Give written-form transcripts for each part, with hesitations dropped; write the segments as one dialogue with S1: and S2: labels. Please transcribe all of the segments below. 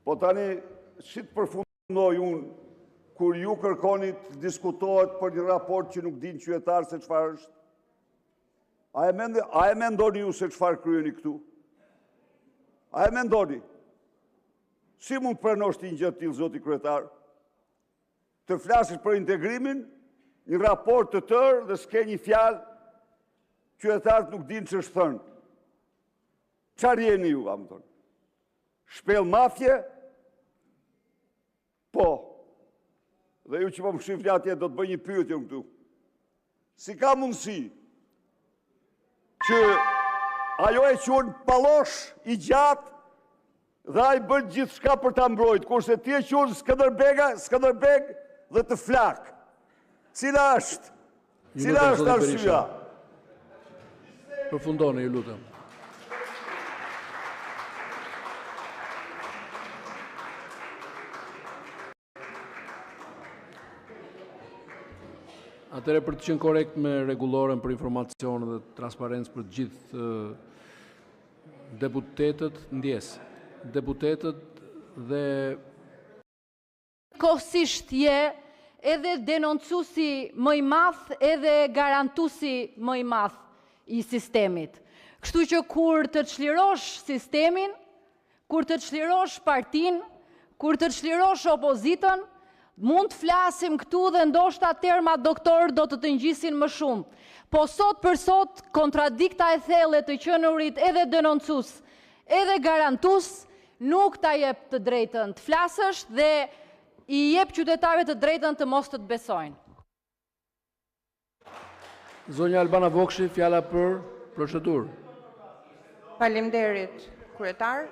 S1: Po tani, si të përfundoj unë, kur ju kërkoni të diskutohet për një raport që nuk din qytetarë se çfarë është? A e mendoni ju se çfarë kryeni këtu? A e mendoni? Si mund të pranosh ti një gjë të tillë, zoti kryetar? Të flasis për integrimin, një raport të tërë dhe s'ke një fjalë, qytetarët nuk dinë ç'është thënë. Çfarë jeni ju, am thonë? Shpell mafje? Po. Dhe ju që po më shifni atje do të bëj një pyetje unë këtu. Si ka mundësi që ajo e quhen pallosh i gjatë dhe ai bën gjithçka për ta mbrojtur, kurse ti e quhen Skënderbeg dhe të flak. Cila është arsyeja?
S2: Përfundoni, ju lutem. Atëre për të qenë korrekt me rregulloren për informacion dhe transparencë për të gjithë deputetët, ndjes. Deputetët dhe
S3: kohësisht je edhe denoncuesi më i madh, edhe garantuesi më i madh i sistemit. Kështu që kur të çlirosh sistemin, kur të çlirosh partinë, kur të çlirosh opozitën, mund të flasim këtu dhe ndoshta terma doktor do të ngjisin më shumë. Po sot për sot, kontradikta e thellë të qenurit edhe denoncues, edhe garantues, nuk ta jep të drejtën të flasësh dhe i jep qytetarëve të drejtën të mos të besojnë.
S2: Zonja Albana Vokshi, fjala për procedurë.
S4: Faleminderit, kryetar.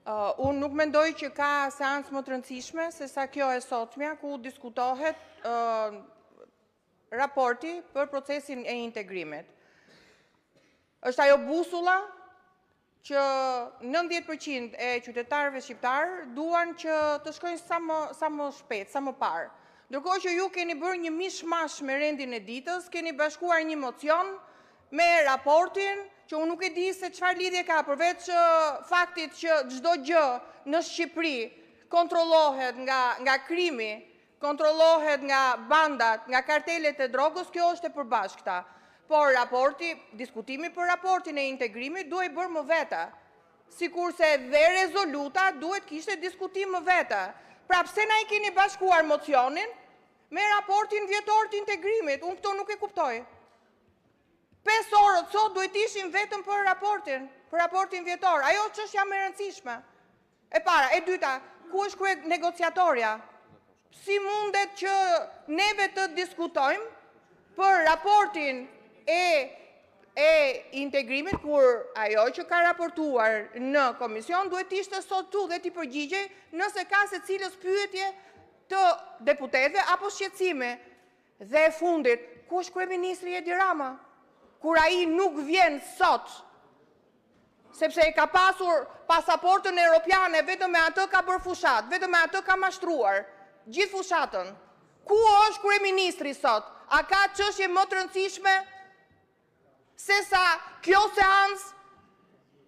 S4: Unë nuk mendoj që ka seancë më të rëndësishme se sa kjo e sotmja, ku diskutohet raporti për procesin e integrimit. Është ajo busulla që 90% e qytetarëve shqiptarë duan që të shkojnë sa më shpejt, sa më parë. Ndërkohë që ju keni bërë një mishmash me rendin e ditës, keni bashkuar një mocion me raportin, që unë nuk e di se çfarë lidhje ka, përveç faktit që çdo gjë në Shqipëri kontrollohet nga krimi, kontrollohet nga bandat, nga kartelet e drogës, kjo është e përbashkëta. Por diskutimi për raportin e integrimit duhet bërë më vete. Sikurse dhe rezoluta duhet kishte diskutim më vete. Pra pse na i keni bashkuar mocionin me raportin vjetor të integrimit? Unë këto nuk e kuptoj. 5 orët sot duhet ishin vetëm për raportin vjetor. Ajo çështja më e rëndësishme. E para, e dyta, ku është krye negociatorja? Si mundet që neve të diskutojmë për raportin e integrimit, kur ajo që ka raportuar në komision duhet ishte sot tu dhe t'i përgjigjej nëse ka se cilës pyetje të deputetëve apo shqetësime. Dhe fundit, ku është kryeministri Edi Rama? Kur ai nuk vjen sot, sepse e ka pasur pasaportën europiane, vetëm me atë ka bërë fushat, vetëm me atë ka mashtruar, gjithë fushatën. Ku është kryeministri sot? A ka çështje më të rëndësishme se sa kjo seancë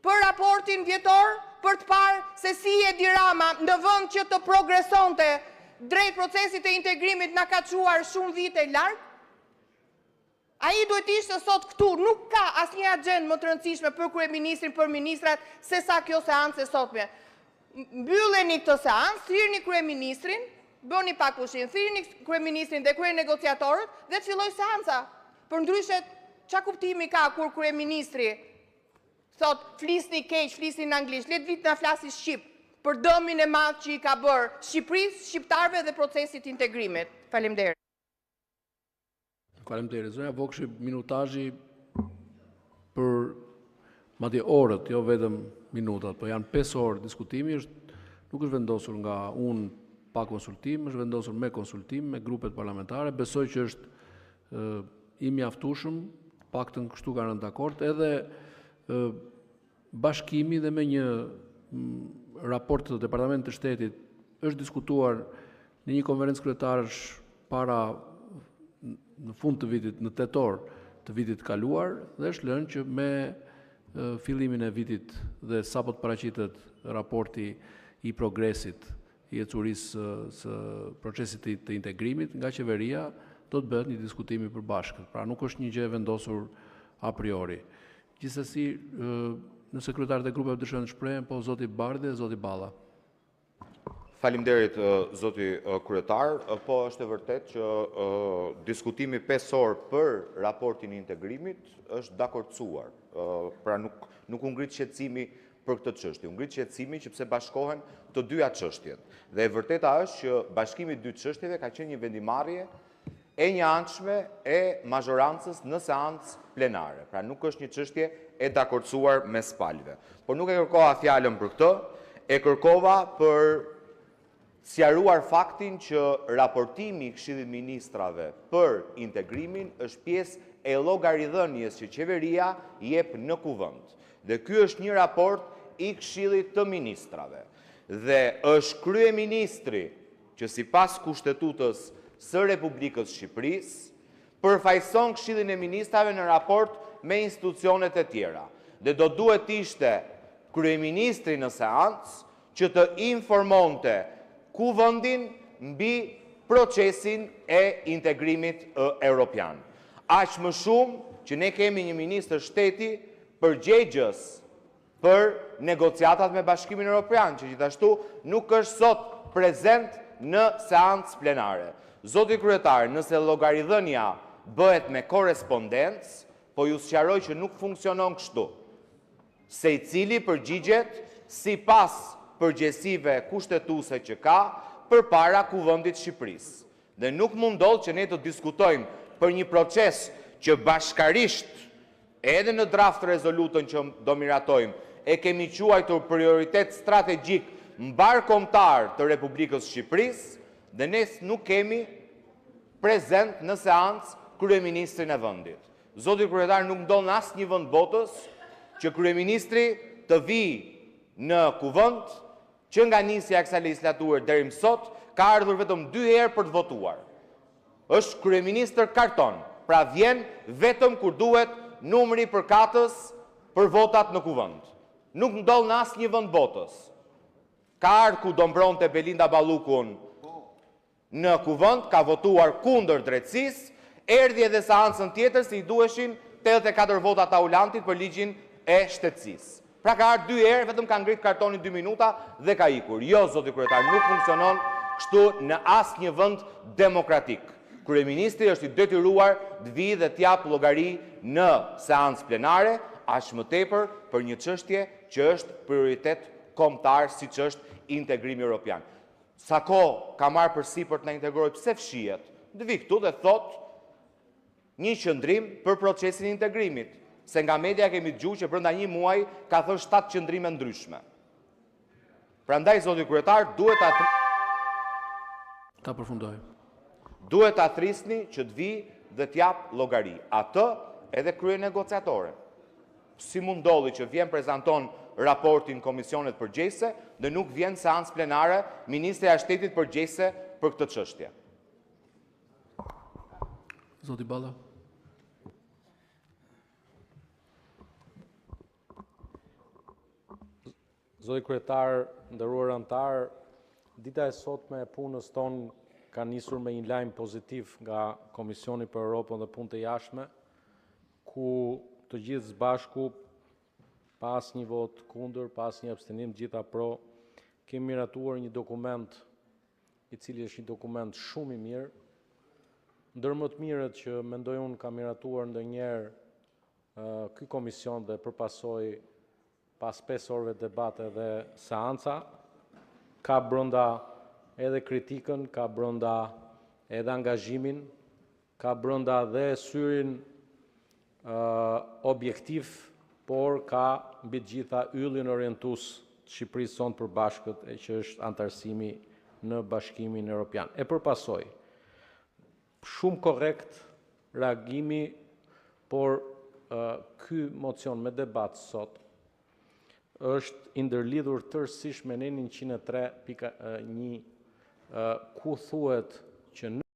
S4: për raportin vjetor, për të parë se si Edi Rama në vend që të progresonte drejt procesit e integrimit na ka çuar shumë vite larg? Ai duhet ishte sot këtu, nuk ka asnjë agjendë më të rëndësishme për kryeministrin, për ministrat, se sa kjo seancë e sotme. Mbylleni këtë seancë, thirrni kryeministrin, bëni pak pushim, thirrni kryeministrin dhe kryenegociatorët dhe të filloj seanca. Përndryshe, ç'a kuptimi ka kur kryeministri thot flisni keq, flisni në anglisht, le të vit na flasi shqip për dëmin e madh që i ka bërë Shqipërisë, shqiptarëve dhe procesit integrimit. Faleminderit.
S2: Faleminderit. Zonja Vokshi, minutazhi për madje orët, jo vetëm minutat, po janë 5 orë diskutimi, nuk është vendosur nga unë pa konsultim, është vendosur me konsultim, me grupet parlamentare. Besoj që është i mjaftueshëm, paktën kështu kanë rënë dakord, edhe bashkimi dhe me një raport të Departamentit të Shtetit është diskutuar në një konferencë kryetarësh para në fund të vitit, në tetor të vitit kaluar, dhe është lënë që me fillimin e vitit dhe sapo të paraqitet raporti i progresit i ecurisë së procesit të integrimit nga qeveria, do të bëhet një diskutim i përbashkët. Pra nuk është një gjë e vendosur a priori. Gjithsesi, në sekretarët e grupeve dëshirojnë të shprehen, po zoti Bardhi dhe zoti Balla.
S5: Faleminderit zoti kryetar, po është e vërtet që diskutimi 5 orë për raportin e integrimit është dakordsuar. Pra nuk u ngrit shqetësimi për këtë çështje. U ngrit shqetësimi që pse bashkohen të dyja çështjet. Dhe e vërteta është që bashkimi i dy çështjeve ka qenë një vendimarrje e njëanshme e mazhorancës në seancë plenare. Pra nuk është një çështje e dakordsuar mes palëve. Por nuk e kërkova fjalën për këtë, e kërkova për sqaruar faktin që raportimi i Këshillit Ministrave për integrimin është pjesë e llogaridhënies që qeveria jep në kuvend. Dhe ky është një raport i Këshillit të Ministrave. Dhe është kryeministri që sipas kushtetutës së Republikës Shqipërisë përfaqëson Këshillin e Ministrave në raport me institucionet e tjera. Dhe do duhet ishte kryeministri në seancë që të informonte kuvendin mbi procesin e integrimit europian. Aq më shumë që ne kemi një ministër shteti përgjegjës për negociatat me Bashkimin Evropian, që gjithashtu nuk është sot prezent në seancë plenare. Zoti kryetar, nëse llogaridhënia bëhet me korrespondencë, po ju sqaroj që nuk funksionon kështu. Secili përgjigjet sipas përgjegjësive kushtetuese që ka përpara kuvendit Shqipërisë. Dhe nuk mundot që ne të diskutojmë për një proces që bashkarisht, edhe në draft rezolutën që do miratojmë, e kemi quajtur prioritet strategjik mbarkombëtar të Republikës Shqipërisë, dhe ne nuk kemi prezent në seancë kryeministrin e vendit. Zoti kryetar, nuk ndodh në asnjë vend botës që kryeministri të vijë në kuvend që nga nisja e kësaj legislature deri më sot ka ardhur vetëm 2 herë për të votuar. Është kryeministër karton, pra vjen vetëm kur duhet numri i përkatës për votat në kuvend. Nuk ndodh në asnjë vend botës. Ka ardhur ku do mbronte Belinda Ballukun në kuvend, ka votuar kundër drejtësisë, erdhi edhe seancën tjetër si i duheshin 84 vota të aulantit për ligjin e shtetësisë. Pra ka ardhur 2 herë, vetëm ka ngrit kartonin 2 minuta dhe ka ikur. Jo, zoti kryetar, nuk funksionon kështu në asnjë vend demokratik. Kryeministri është i detyruar të vijë dhe të japë llogari në seancë plenare, aq më tepër për një çështje që është prioritet kombëtar siç është integrimi evropian. Sa kohë ka marrë përsipër të na integrojë, pse fshihet? Të vi këtu dhe thot një qëndrim për procesin e integrimit. Se nga media kemi dëgjuar që brenda një muaji ka thënë 7 qëndrime ndryshme. Prandaj zoti kryetar duhet
S2: ta përfundoj.
S5: Duhet ta thrisni që të vi dhe të jap llogari. Atë edhe krye negociatore. Si mund ndodhi që vjen prezanton raportin komisionet përgjegjëse dhe nuk vjen seancë plenare ministri i shtetit përgjegjëse për këtë çështje.
S2: Zoti Balla.
S6: Zoti kryetar, nderuar anëtar, dita e sotme e punës tonë ka nisur me një lajm pozitiv nga Komisioni për Europën dhe Punët e Jashtme, ku të gjithë së bashku, pas një vot kundër, pas një abstenim, gjitha pro, kemi miratuar një dokument i cili është një dokument shumë i mirë. Ndër më të mirët që mendoj unë ka miratuar ndonjëherë ky komision dhe përpasoi pas 5 orëve debate dhe seanca, ka brenda edhe kritikën, ka brenda edhe angazhimin, ka brenda dhe syrin objektiv, por ka mbi të gjitha yllin orientues të Shqipërisë sonë përbashkët, e që është antarësimi në Bashkimin Evropian. E përpasoi shumë korrekt reagimi, por ky mocion me debat sot është i ndërlidhur tërësisht me nenin 103.1, ku thuhet që